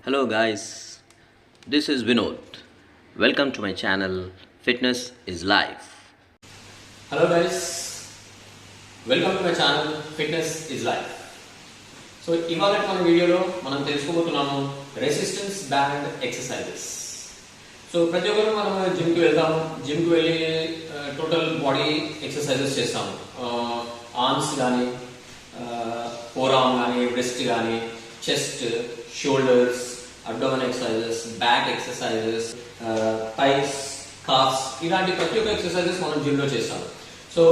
Hello guys, this is Vinod. Welcome to my channel Fitness is Life. Hello guys, welcome to my channel fitness is life. So ఇవాళ మన వీడియోలో మనం తెలుసుకోబోతున్నాము resistance band exercises. So ప్రతి ఒక్కరు మనం జిమ్కి వెళ్తాము, జిమ్కి వెళ్ళి టోటల్ బాడీ ఎక్సర్సైజెస్ చేస్తాము. ఆర్మ్స్ కానీ, ఫోర్ ఆర్మ్ కానీ, బ్రెస్ట్ కానీ, chest, shoulders, abdomen exercises, back exercises, thighs, calves, ఇలాంటి ప్రతి ఒక్క ఎక్సర్సైజెస్ మనం జిమ్లో చేస్తాము. సో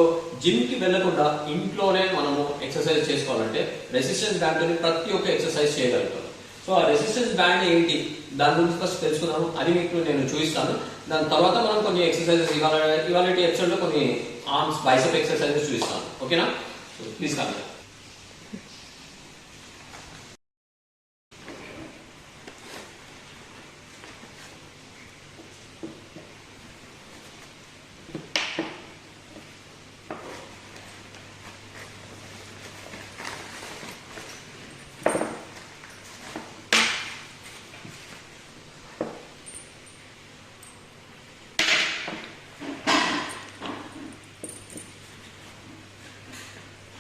జిమ్కి వెళ్ళకుండా ఇంట్లోనే మనము ఎక్సర్సైజ్ చేసుకోవాలంటే రెసిస్టెన్స్ బ్యాండ్తో ప్రతి ఒక్క ఎక్సర్సైజ్ చేయగలుగుతాం. సో ఆ రెసిస్టెన్స్ బ్యాండ్ ఏంటి, దాని గురించి ఫస్ట్ తెలుసుకుందాము. అది మీకు నేను చూపిస్తాను. దాని తర్వాత మనం కొన్ని ఎక్సర్సైజెస్ ఇవాళ ఎపిసోడ్లో కొన్ని ఆర్మ్స్, బైసెప్ ఎక్సర్సైజెస్ చూపిస్తాను. ఓకేనా? So please come.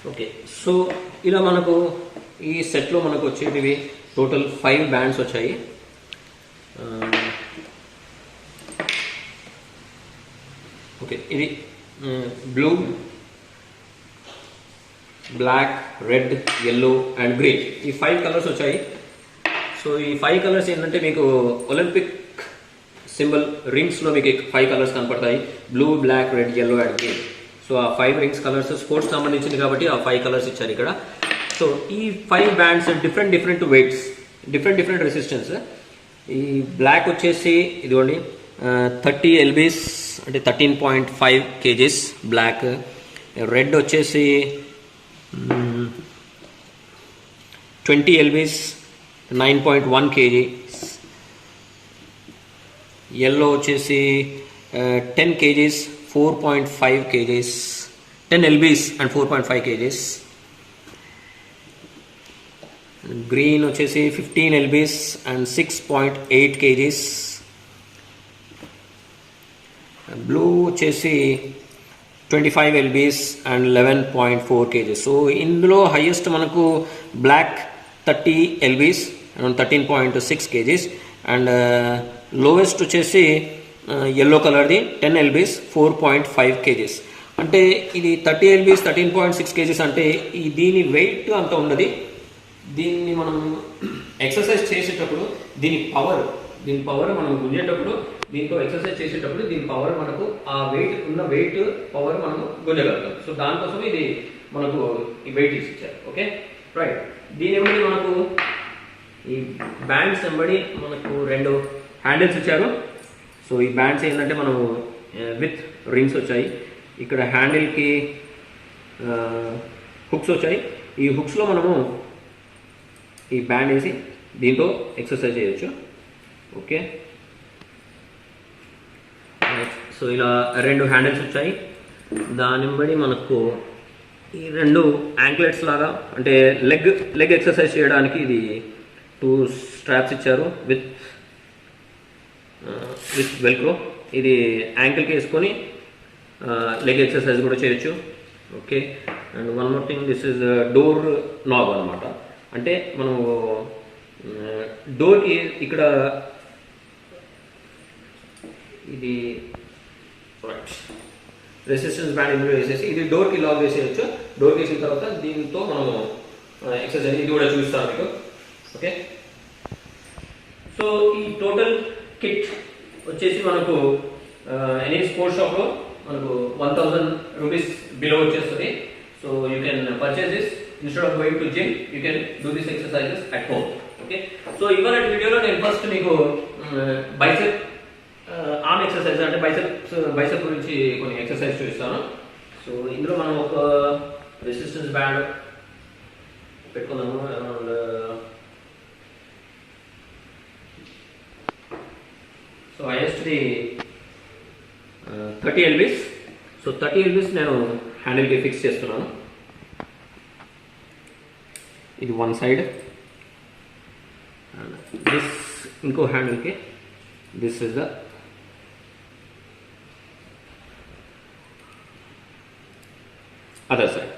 Okay, so ఇలా మనకు ఈ సెట్లో మనకు వచ్చేటివి టోటల్ 5 బ్యాండ్స్ వచ్చాయి. ఓకే, ఇది blue, black, red, yellow and green, ఈ 5 కలర్స్ వచ్చాయి. సో ఈ 5 కలర్స్ ఏంటంటే మీకు ఒలింపిక్ సింబల్ రింగ్స్లో మీకు 5 కలర్స్ కనపడతాయి: blue, black, red, yellow and green. So ఆ 5 రింగ్స్ కలర్స్ స్పోర్ట్స్ సంబంధించింది కాబట్టి ఆ 5 కలర్స్ ఇచ్చారు ఇక్కడ. సో ఈ 5 bands different weights, different resistance. ఈ బ్లాక్ వచ్చేసి ఇదిగోండి 30 lbs అంటే 13.5 kgs బ్లాక్. రెడ్ వచ్చేసి 20 lbs 9.1 kg. yellow వచ్చేసి 10 kgs 4.5 kgs, 10 lbs and 4.5 kgs. green వచ్చేసి 15 lbs and 6.8 kgs. blue వచ్చేసి 25 lbs and 11.4 kgs. సో ఇందులో హైయెస్ట్ మనకు black 30 lbs around 13.6 kgs and lowest వచ్చేసి yellow కలర్ది 10 lbs 4.5 kgs. అంటే ఇది 30 lbs 13.6 kgs అంటే దీని వెయిట్ అంత ఉన్నది. దీన్ని మనం ఎక్సర్సైజ్ చేసేటప్పుడు దీని పవర్ మనం గుంజేటప్పుడు, దీంతో ఎక్సర్సైజ్ చేసేటప్పుడు దీని పవర్ మనకు ఆ వెయిట్ పవర్ మనము గుంజగలుగుతాం. సో దానికోసం ఇది మనకు ఈ వెయిట్ ఇచ్చారు. Okay, right. దీని వెంబడి మనకు ఈ బ్యాండ్స్ వెంబడి మనకు 2 హ్యాండిల్స్ ఇచ్చారు. సో ఈ బ్యాండ్స్ ఏంటంటే మనము విత్ రింగ్స్ వచ్చాయి. ఇక్కడ హ్యాండిల్కి హుక్స్ వచ్చాయి. ఈ హుక్స్లో మనము ఈ బ్యాండ్ వేసి దీంతో ఎక్సర్సైజ్ చేయొచ్చు. ఓకే, సో ఇలా 2 హ్యాండిల్స్ వచ్చాయి. దాని బడి మనకు ఈ 2 యాంక్లెట్స్ లాగా అంటే లెగ్ ఎక్సర్సైజ్ చేయడానికి ఇది 2 స్ట్రాప్స్ ఇచ్చారు విత్ వెల్క్రో. ఇది యాంకిల్కి వేసుకొని లెగ్ ఎక్సర్సైజ్ కూడా చేయొచ్చు. Okay, and one more thing, this is door knob అనమాట. అంటే మనము డోర్కి ఇక్కడ ఇది రెసిస్టెన్స్ బ్యాండ్ ఇందులో వేసేసి ఇది డోర్కి లాక్ వేసేయచ్చు. డోర్కి వేసిన తర్వాత దీంతో మనము ఎక్సర్సైజ్ ఇది కూడా చూపిస్తాను మీకు. ఓకే, సో ఈ టోటల్ కిట్ వచ్చేసి మనకు ఎనీ స్పోర్ట్స్ షాప్లో మనకు 1000 రూపీస్ బిలో వచ్చేస్తుంది. So you can purchase this instead of going to gym, you can do this exercises at home. Okay, so ఇవాళ వీడియోలో నేను ఫస్ట్ మీకు బైసెప్ ఆర్మ్ ఎక్సర్సైజ్ అంటే బైసెప్ గురించి కొన్ని ఎక్సర్సైజ్ చూపిస్తాను. సో ఇందులో మనం ఒక రెసిస్టెన్స్ బ్యాండ్ పెట్టుకున్నాము. అరౌండ్ సో హైయెస్ట్ది 30 lbs. సో 30 lbs నేను హ్యాండిల్కి ఫిక్స్ చేస్తున్నాను. ఇది వన్ సైడ్ and this ఇంకో హ్యాండిల్కి this is the other side.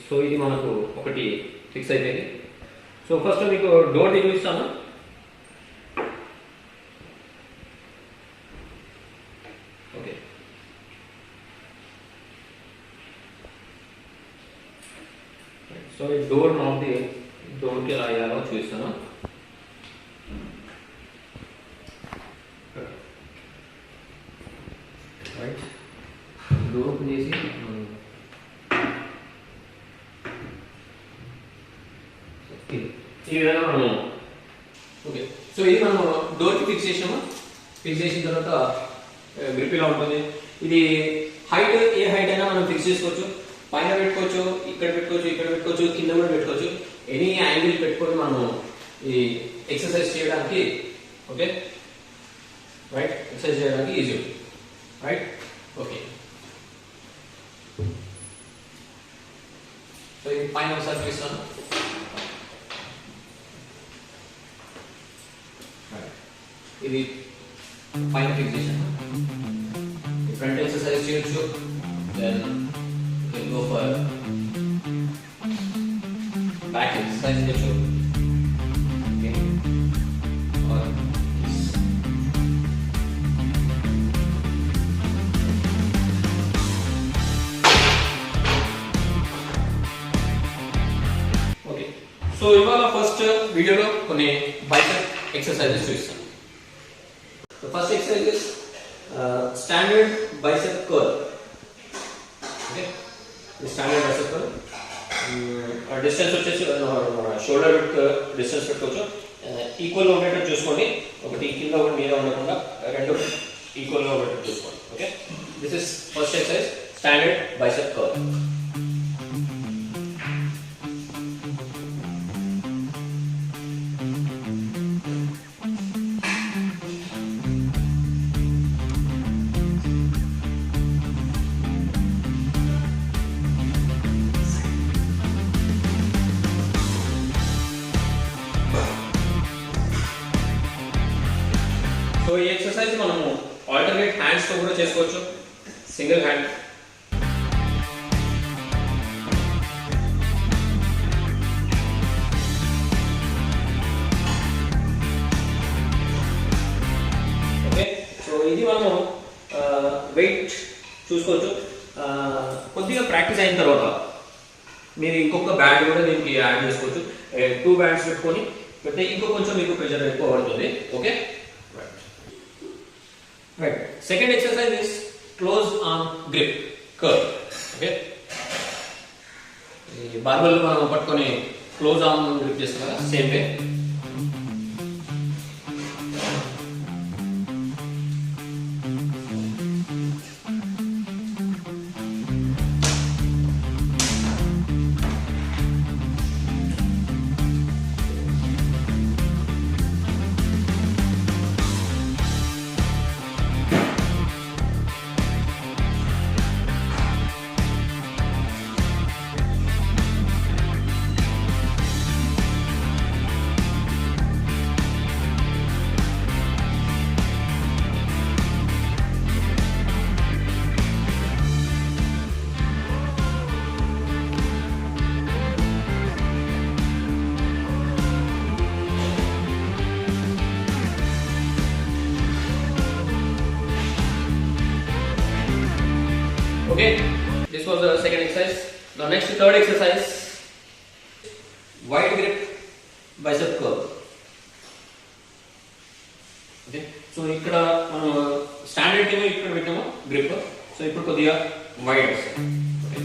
So ఇది మనకు ఒకటి ఫిక్స్ అయిపోయింది. సో ఫస్ట్ మీకు డోర్ చూపిస్తాను. ఓకే, సో ఈ డోర్ నాబ్ది డోర్కి ఎలా వేయాలో చూపిస్తాను. రైట్, డోర్ ఓపెన్ చేసి ఈ విధంగా మనము ఓకే. సో ఇది మనం డోర్కి ఫిక్స్ చేసాము. ఫిక్స్ చేసిన తర్వాత గ్రిప్ ఇలా ఉంటుంది. ఇది హైట్ ఏ హైట్ అయినా మనం ఫిక్స్ చేసుకోవచ్చు. పైన పెట్టుకోవచ్చు, ఇక్కడ పెట్టుకోవచ్చు, ఇక్కడ పెట్టుకోవచ్చు, కింద కూడా పెట్టుకోవచ్చు. ఎనీ యాంగిల్ పెట్టుకొని మనం ఈ ఎక్సర్సైజ్ చేయడానికి ఓకే రైట్, ఎక్సర్సైజ్ చేయడానికి ఈజీ ఉంటుంది రైట్. ఓకే, సో ఇది పైన ఒకసారి చూపిస్తాను. ఇది పైన ఫిక్స్ చేశాను. ఫ్రంట్ ఎక్సర్సైజ్ చేయొచ్చు, then you can go for back exercise చేయొచ్చు. Okay, or okay. సో ఇవాళ ఫస్ట్ వీడియోలో కొన్ని బైసెప్ ఎక్సర్సైజెస్ చూపిస్తాను. The first exercise is standard bicep curl. Okay, the standard bicep curl. Distance వచ్చేసి షోల్డర్ విడ్త్ డిస్టెన్స్ పెట్టుకోవచ్చు. ఈక్వల్గా ఉండేటట్టు చూసుకోండి. ఒకటి కింద ఒకటి మీద ఉండకుండా రెండు ఈక్వల్గా ఉండేటట్టు చూసుకోండి. Okay, this is first exercise, standard bicep curl. So ఈ ఎక్సర్సైజ్ మనము ఆల్టర్నేట్ హ్యాండ్స్ తో కూడా చేసుకోవచ్చు. Single hand, okay. సో ఇది మనము వెయిట్ చూసుకోవచ్చు. కొద్దిగా ప్రాక్టీస్ అయిన తర్వాత మీరు ఇంకొక బ్యాండ్ కూడా దీనికి యాడ్ చేసుకోవచ్చు. 2 బ్యాండ్స్ పెట్టుకొని పెడితే ఇంకో కొంచెం మీకు ప్రెషర్ ఎక్కువ పడుతుంది. Okay right. Second exercise is close arm grip curl. Okay, ఈ బార్బెల్ మనం పట్టుకొని క్లోజ్ ఆర్మ్ గ్రిప్ చేస్తాం కదా, same way. Okay, this was the second exercise. Now next, third exercise, wide grip bicep curl. Okay, so ikkada manu standard kemo ikkada pettamu grip, so ippudu kodiga wide వస్తుంది. Okay,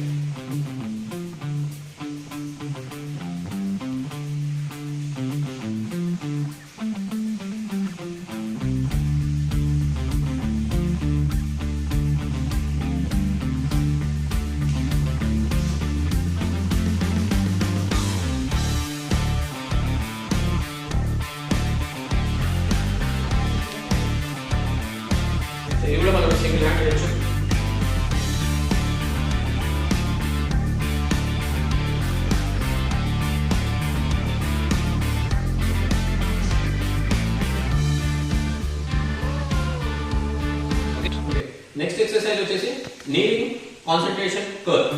ఇది కూడా మనం single hand చేయొచ్చు. Next exercise వచ్చేసి kneeling concentration curl.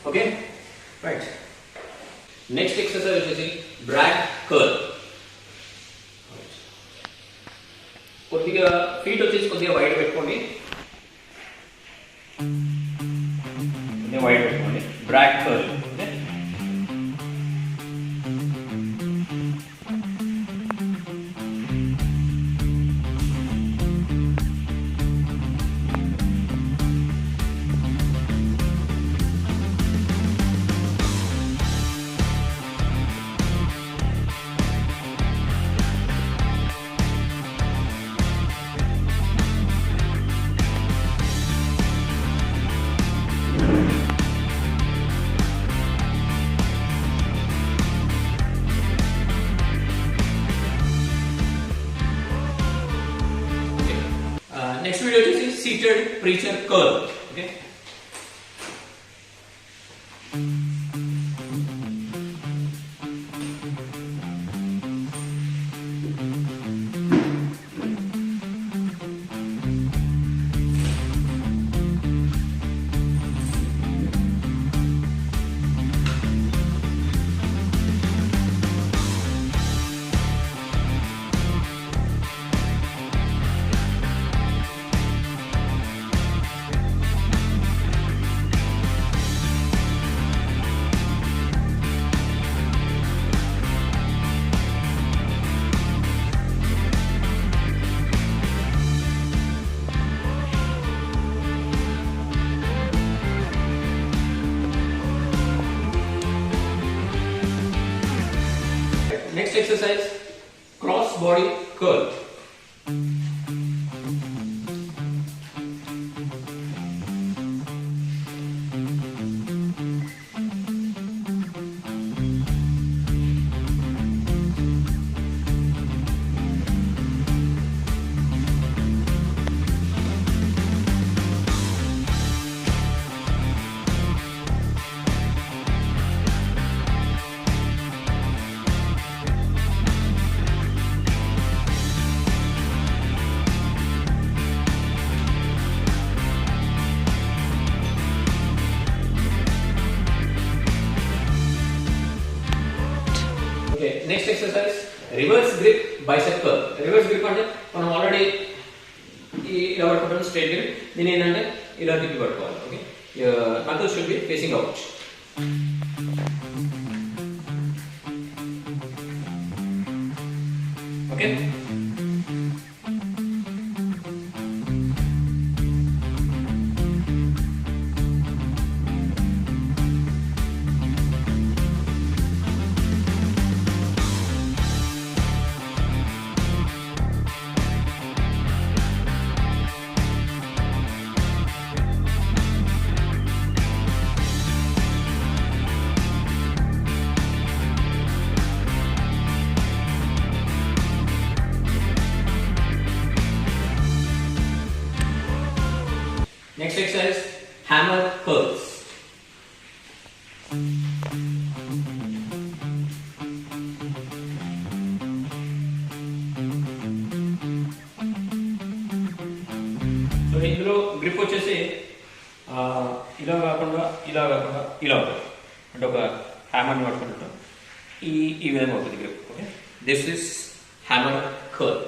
Okay right. Next exercise వచ్చేసి drag curl. కొద్దిగా feet వచ్చేసి కొద్దిగా వైడ్ పెట్టుకోండి, వైడ్ పెట్టుకోండి. Drag curl. Okay, next video వచ్చేసి seated preacher curl. Okay, next exercise cross body curl. Okay, next exercise reverse grip bicep curl. Reverse grip అంటే మనం already ఇలా పట్టుకుంటాం స్ట్రైట్ గ్రిప్. దీని ఏంటంటే ఇలా తిప్పి పట్టుకోవాలి. Okay, knuckles should be facing out. Okay, next exercise hammer curls. So ఇందులో గ్రిప్ వచ్చేసి ఇలా కాకుండా ఇలా కాకుండా ఇలా ఉంటుంది. అంటే ఒక హ్యామర్ని పట్టుకుంటుంటాం, ఈ విధంగా ఉంటుంది grip. Okay, this is hammer curl.